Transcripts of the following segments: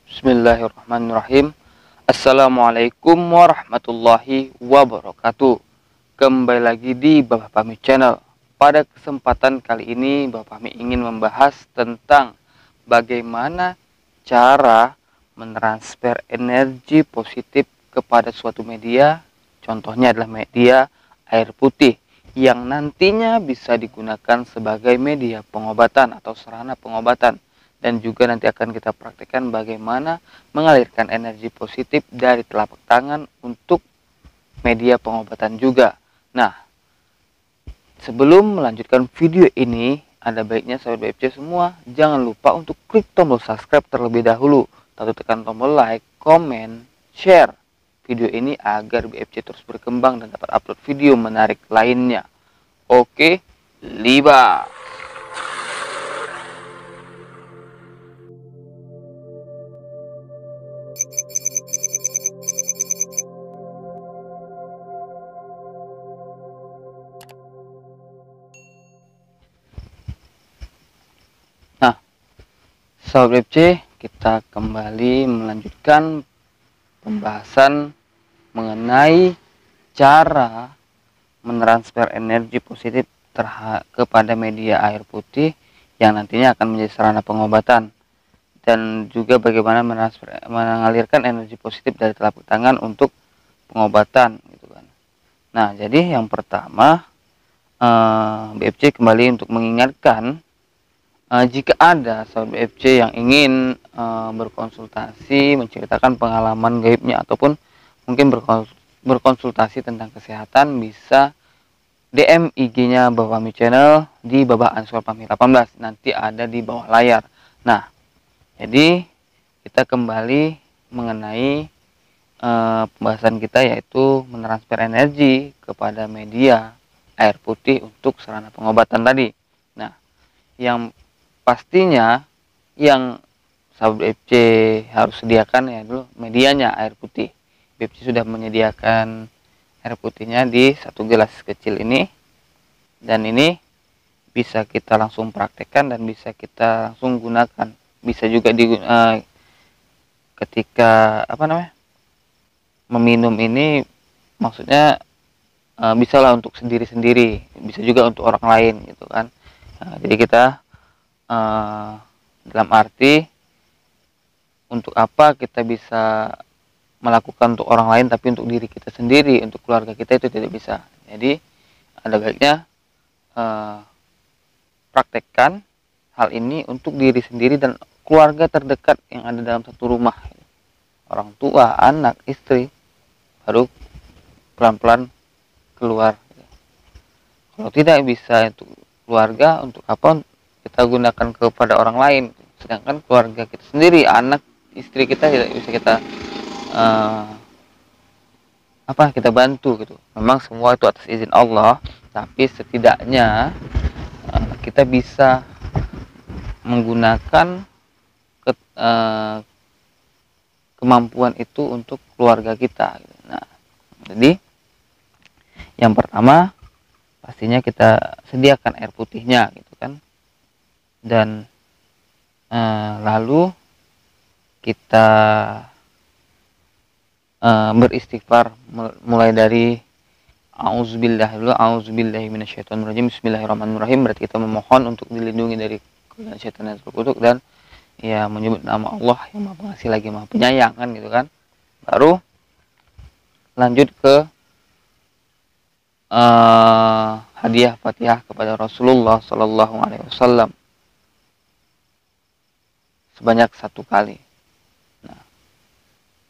Bismillahirrahmanirrahim. Assalamualaikum warahmatullahi wabarakatuh. Kembali lagi di Bapak Fahmi Channel. Pada kesempatan kali ini Bapak Fahmi ingin membahas tentang bagaimana cara mentransfer energi positif kepada suatu media. Contohnya adalah media air putih yang nantinya bisa digunakan sebagai media pengobatan atau sarana pengobatan. Dan juga nanti akan kita praktekkan bagaimana mengalirkan energi positif dari telapak tangan untuk media pengobatan juga. Nah, sebelum melanjutkan video ini, ada baiknya sahabat BFC semua jangan lupa untuk klik tombol subscribe terlebih dahulu, lalu tekan tombol like, comment, share video ini agar BFC terus berkembang dan dapat upload video menarik lainnya. Oke, liba. Nah, sahabat FC, kita kembali melanjutkan pembahasan mengenai cara mentransfer energi positif kepada media air putih yang nantinya akan menjadi sarana pengobatan, dan juga bagaimana mengalirkan energi positif dari telapak tangan untuk pengobatan gitu kan. Nah, jadi yang pertama BFC kembali untuk mengingatkan, jika ada sahabat BFC yang ingin berkonsultasi, menceritakan pengalaman gaibnya ataupun mungkin berkonsultasi tentang kesehatan, bisa DM IG-nya Bapak Fahmi Channel di @Fahmi18, nanti ada di bawah layar. Nah, jadi kita kembali mengenai pembahasan kita, yaitu mentransfer energi kepada media air putih untuk sarana pengobatan tadi. Nah, yang pastinya yang sahabat BFC harus sediakan ya dulu medianya air putih. BFC sudah menyediakan air putihnya di satu gelas kecil ini, dan ini bisa kita langsung praktekkan dan bisa kita langsung gunakan. Bisa juga ketika meminum ini, maksudnya bisalah untuk sendiri-sendiri, bisa juga untuk orang lain gitu kan. Nah, jadi kita dalam arti untuk apa kita bisa melakukan untuk orang lain, tapi untuk diri kita sendiri, untuk keluarga kita itu tidak bisa. Jadi ada baiknya praktekkan hal ini untuk diri sendiri dan keluarga terdekat yang ada dalam satu rumah, orang tua, anak, istri, baru pelan-pelan keluar. Kalau tidak bisa untuk keluarga, untuk apa kita gunakan kepada orang lain, sedangkan keluarga kita sendiri, anak, istri kita tidak bisa kita kita bantu gitu. Memang semua itu atas izin Allah, tapi setidaknya kita bisa menggunakan kemampuan itu untuk keluarga kita gitu. Nah, jadi yang pertama pastinya kita sediakan air putihnya gitu kan, dan lalu kita beristighfar mulai dari auzubillahi minasyaitonirrajim, bismillahirrahmanirrahim. Berarti kita memohon untuk dilindungi dari godaan syaitan yang terkutuk, dan ya menyebut nama Allah yang Maha Pengasih lagi Maha Penyayang kan gitu kan. Baru lanjut ke hadiah Fatihah kepada Rasulullah Shallallahu Alaihi Wasallam sebanyak 1 kali. Nah,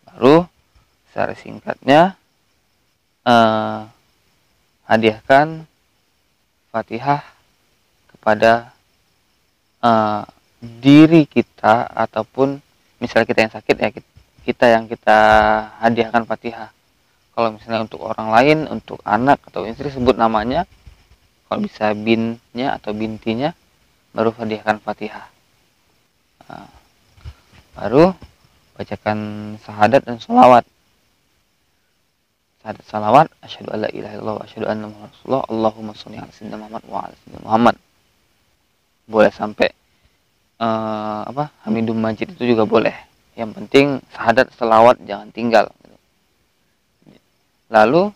baru secara singkatnya hadiahkan Fatihah kepada diri kita, ataupun misalnya kita yang sakit ya kita yang kita hadiahkan Fatihah. Kalau misalnya untuk orang lain, untuk anak atau istri, sebut namanya. Kalau bisa binnya atau bintinya, baru hadiahkan Fatihah. Nah, baru bacakan syahadat dan sholawat. Syahadat salawat, asyhadu alla ilaha illallah wa asyhadu anna muhammadar rasulullah, Allahumma sholli ala sayyidina Muhammad wa ala sayyidina Muhammad. boleh sampai Hamidum Majid itu juga boleh. Yang penting syahadat selawat jangan tinggal. Lalu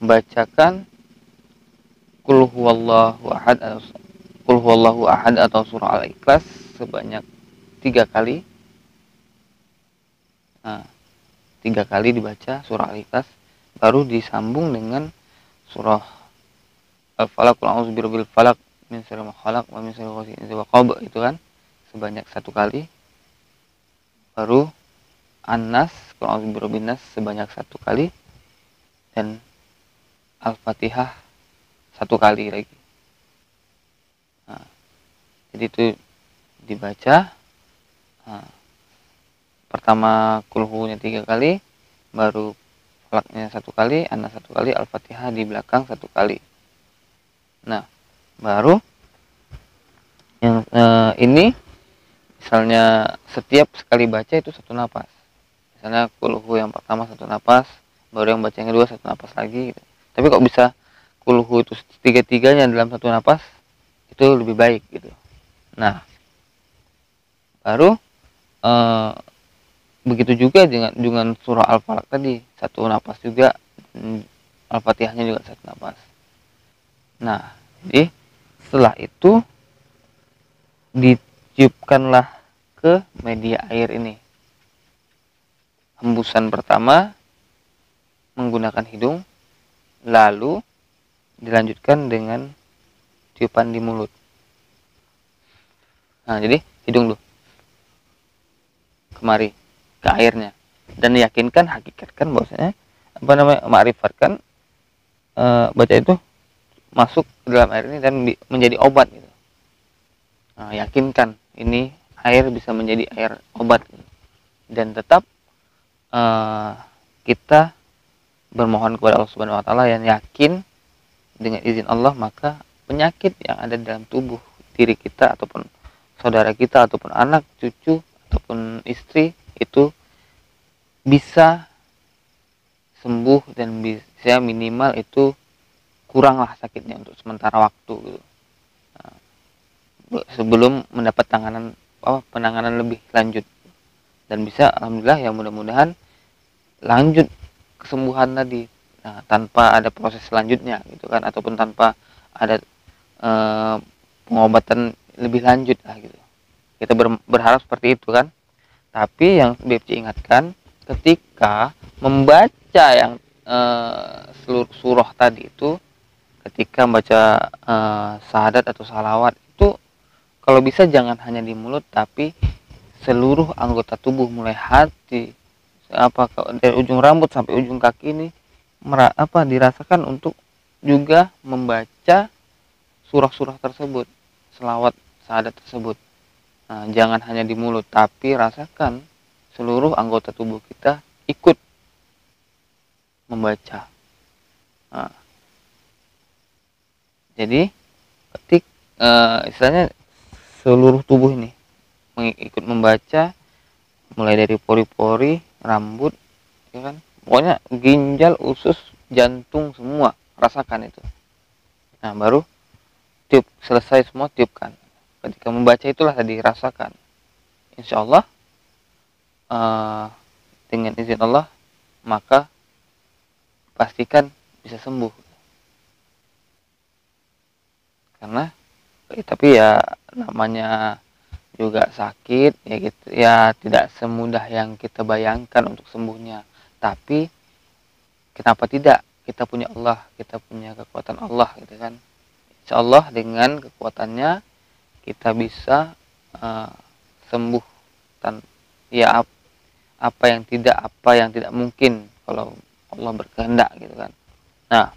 bacakan Qul huwallahu ahad atau surah Al-Ikhlas sebanyak 3 kali. Nah, 3 kali dibaca surah Al-Ikhlas, baru disambung dengan surah Al-Falaq, qul a'udzu birabbil falaq min syarri ma khalaq wa min syarri ghasiqin idza waqab, itu kan sebanyak 1 kali. Baru An-Nas, qul a'udzu birabbin nas sebanyak 1 kali, dan Al-Fatihah 1 kali lagi. Nah, jadi itu dibaca pertama kulhunya 3 kali, baru falaknya 1 kali, An-Nas 1 kali, Al-Fatihah di belakang 1 kali. Nah, baru yang ini misalnya setiap sekali baca itu 1 napas. Misalnya kulhu yang pertama 1 napas, baru yang baca yang kedua 1 napas lagi gitu. Tapi kok bisa kulhu itu 3-3-nya dalam 1 napas, itu lebih baik gitu. Nah, baru begitu juga dengan surah Al-Falaq tadi, 1 napas juga, Al-Fatihahnya juga 1 napas. Nah, jadi setelah itu ditiupkanlah ke media air ini. Hembusan pertama menggunakan hidung, lalu dilanjutkan dengan tiupan di mulut. Nah, jadi hidung dulu, kemari ke airnya, dan yakinkan, hakikatkan bahwasanya ma'rifatkan baca itu masuk ke dalam air ini dan menjadi obat gitu. Nah, yakinkan ini air bisa menjadi air obat gitu. Dan tetap kita bermohon kepada Allah Subhanahu wa taala yang yakin dengan izin Allah, maka penyakit yang ada dalam tubuh diri kita ataupun saudara kita ataupun anak, cucu ataupun istri itu bisa sembuh, dan bisa minimal itu kuranglah sakitnya untuk sementara waktu gitu. Nah, sebelum mendapat penanganan lebih lanjut, dan bisa alhamdulillah ya, mudah-mudahan lanjut kesembuhan tadi. Nah, tanpa ada proses selanjutnya gitu kan, ataupun tanpa ada pengobatan lebih lanjut lah gitu. Kita berharap seperti itu kan. Tapi yang BFC ingatkan, ketika membaca yang seluruh surah tadi itu, ketika membaca syahadat atau salawat itu, kalau bisa jangan hanya di mulut, tapi seluruh anggota tubuh, mulai hati dari ujung rambut sampai ujung kaki ini dirasakan untuk juga membaca surah-surah tersebut, selawat syahadat tersebut. Nah, jangan hanya di mulut, tapi rasakan seluruh anggota tubuh kita ikut membaca. Nah, jadi istilahnya seluruh tubuh ini ikut membaca, mulai dari pori-pori, rambut, ya kan, pokoknya ginjal, usus, jantung, semua rasakan itu. Nah, baru tiup, selesai semua tiupkan. Ketika membaca itulah tadi rasakan. Insya Allah dengan izin Allah, maka pastikan bisa sembuh. Karena tapi ya namanya juga sakit ya gitu ya, tidak semudah yang kita bayangkan untuk sembuhnya. Tapi kenapa tidak, kita punya Allah, kita punya kekuatan Allah gitu kan. Insya Allah dengan kekuatannya kita bisa sembuh. Ya, apa yang tidak mungkin kalau Allah berkehendak gitu kan. Nah,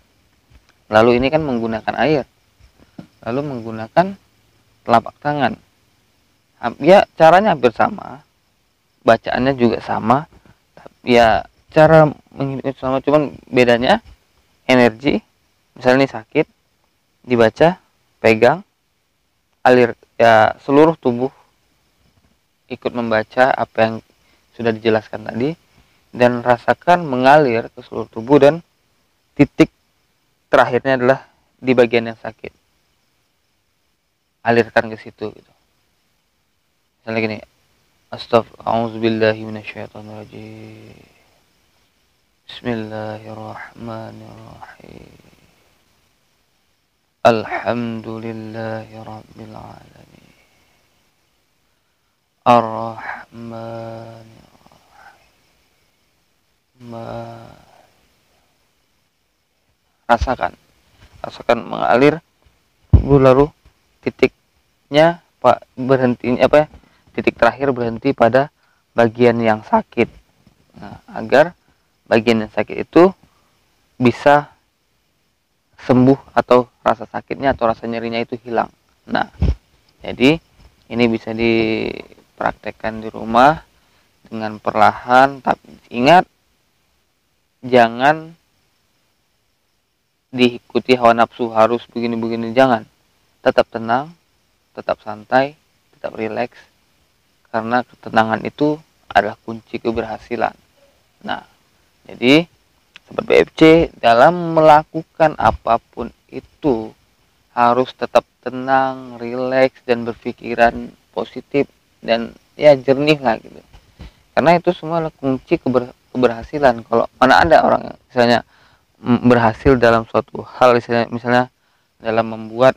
lalu ini kan menggunakan air, lalu menggunakan telapak tangan. Ya, caranya hampir sama, bacaannya juga sama, ya cara menghitung sama, cuman bedanya energi. Misalnya ini sakit, dibaca, pegang, alir ya, seluruh tubuh ikut membaca apa yang sudah dijelaskan tadi, dan rasakan mengalir ke seluruh tubuh, dan titik terakhirnya adalah di bagian yang sakit. alirkan ke situ gitu. Misalnya gini, a'udzubillahi minasyaitonirrajim. Bismillahirrahmanirrahim. Alhamdulillahi rabbil alamin. Ar-Rahmanirrahim. Rasakan mengalir, lalu titiknya berhentinya titik terakhir berhenti pada bagian yang sakit. Nah, agar bagian yang sakit itu bisa sembuh atau rasa sakitnya atau rasa nyerinya itu hilang. Nah, jadi ini bisa dipraktekkan di rumah dengan perlahan, tapi ingat jangan diikuti hawa nafsu harus begini-begini, jangan. Tetap tenang, tetap santai, tetap rileks, karena ketenangan itu adalah kunci keberhasilan. Nah, jadi Sobat BFC, dalam melakukan apapun itu harus tetap tenang, rileks, dan berpikiran positif dan ya jernih lah gitu. Karena itu semua adalah kunci keberhasilan. Kalau mana ada orang yang misalnya berhasil dalam suatu hal, misalnya dalam membuat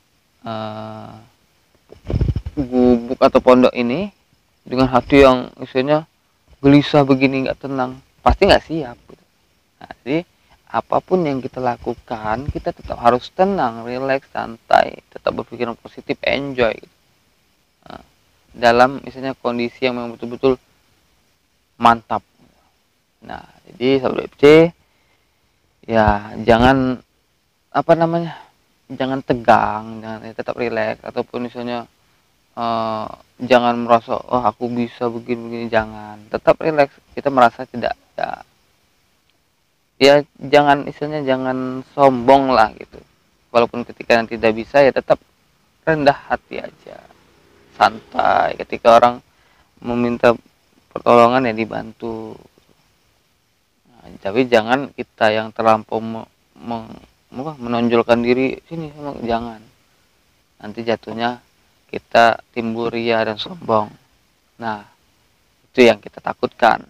gubuk atau pondok ini dengan hati yang misalnya gelisah begini, nggak tenang, pasti nggak siap gitu. Nah, jadi apapun yang kita lakukan, kita tetap harus tenang, rileks, santai, tetap berpikiran positif, enjoy gitu. Nah, dalam misalnya kondisi yang memang betul-betul mantap. Nah, jadi Sobat BFC, ya jangan jangan tegang, jangan, tetap rileks, ataupun misalnya jangan merasa aku bisa begini-begini, jangan, tetap rileks. Kita merasa tidak, ya jangan istilahnya jangan sombong lah gitu. Walaupun ketika nanti tidak bisa, ya tetap rendah hati aja, santai. Ketika orang meminta pertolongan, ya dibantu. Tapi jangan kita yang terlampau menonjolkan diri sini, jangan. Nanti jatuhnya kita timbul ria dan sombong. Nah, itu yang kita takutkan.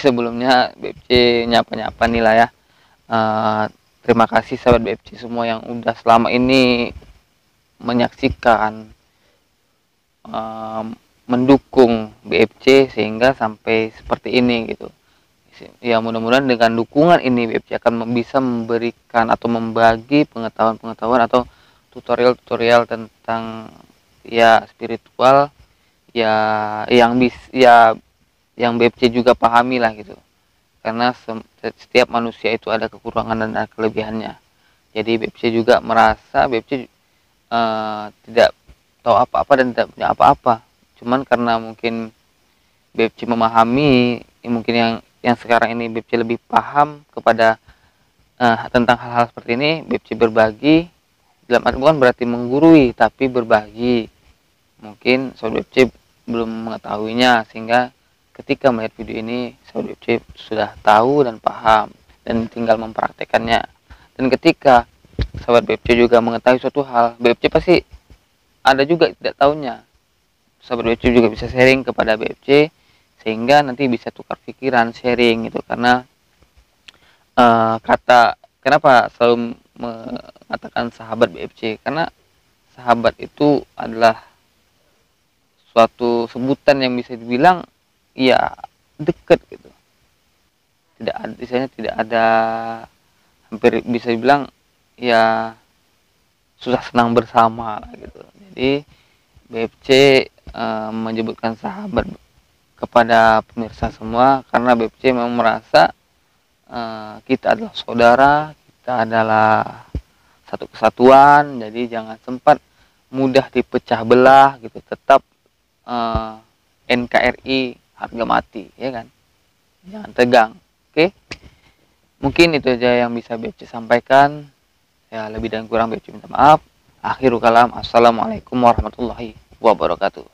Sebelumnya BFC nyapa-nyapa nih lah ya. Terima kasih sahabat BFC semua yang udah selama ini menyaksikan, mendukung BFC sehingga sampai seperti ini gitu. Ya mudah-mudahan dengan dukungan ini BFC akan bisa memberikan atau membagi pengetahuan-pengetahuan atau tutorial-tutorial tentang ya spiritual ya yang BFC juga pahami lah gitu. Karena setiap manusia itu ada kekurangan dan ada kelebihannya. Jadi BFC juga merasa BFC tidak tahu apa-apa dan tidak punya apa-apa. Cuman karena mungkin BFC memahami, mungkin yang sekarang ini BFC lebih paham kepada tentang hal-hal seperti ini, BFC berbagi, dalam arti bukan berarti menggurui, tapi berbagi. Mungkin Sobat BFC belum mengetahuinya, sehingga ketika melihat video ini Sobat BFC sudah tahu dan paham dan tinggal mempraktekannya. Dan ketika Sobat BFC juga mengetahui suatu hal, BFC pasti ada juga tidak tahunya. Sobat BFC juga bisa sharing kepada BFC, sehingga nanti bisa tukar pikiran, sharing gitu. Karena kenapa selalu mengatakan sahabat BFC, karena sahabat itu adalah suatu sebutan yang bisa dibilang ya dekat gitu. Tidak ada, hampir bisa dibilang ya susah senang bersama gitu. Jadi BFC menyebutkan sahabat kepada pemirsa semua karena BFC memang merasa kita adalah saudara, kita adalah satu kesatuan. Jadi jangan sempat mudah dipecah belah gitu. Tetap NKRI harga mati, ya kan? Jangan tegang. Oke? Mungkin itu aja yang bisa BFC sampaikan. Ya, lebih dan kurang BFC minta maaf. Akhirul kalam, assalamualaikum warahmatullahi wabarakatuh.